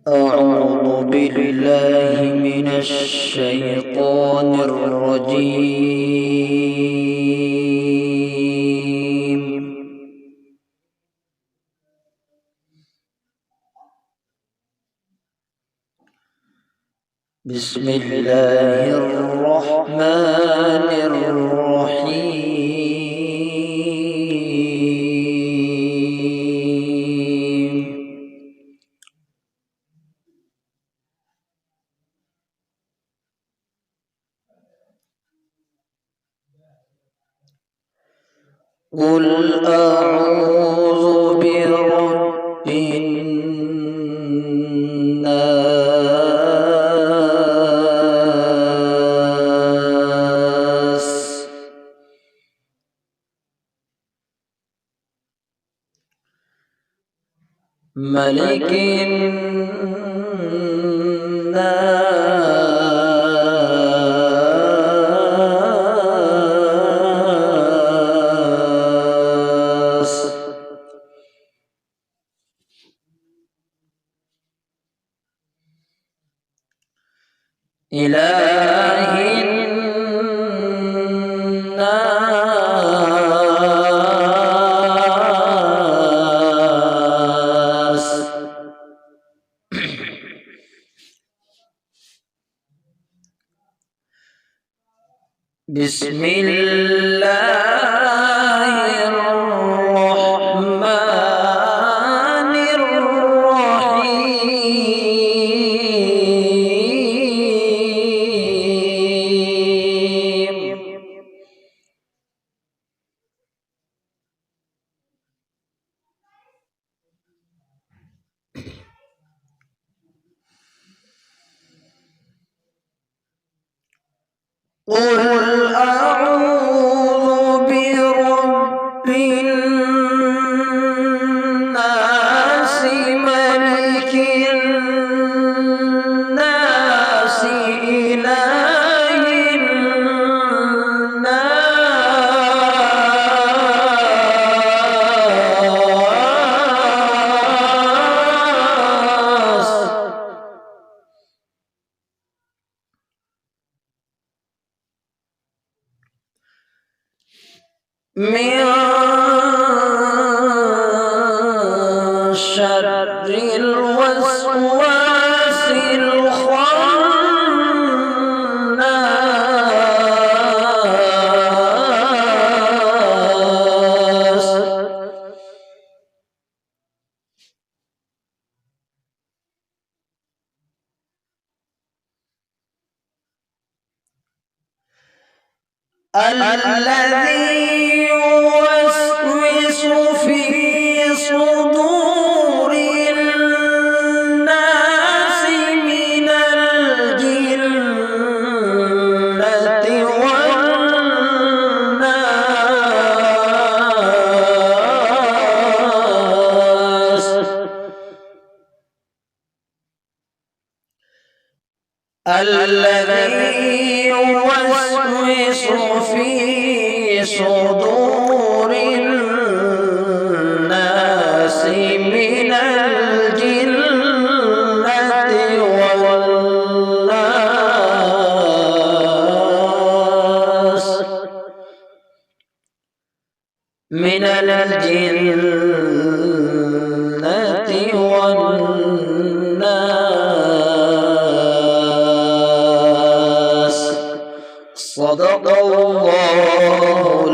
أعوذ بالله من الشيطان الرجيم. بسم الله الرحمن الرحيم. قل أعوذ برب الناس ملك الناس إله الناس بسم الله الرحمن الرحيم. قل أعوذ برب الناس ملك الناس إله الناس من شر الوسواس الخناس الذي يوسوس في صدور الناس من الجنة والناس الذي يوسوس في صدور الناس من الجنة والناس من الجنة والناس. صدق الله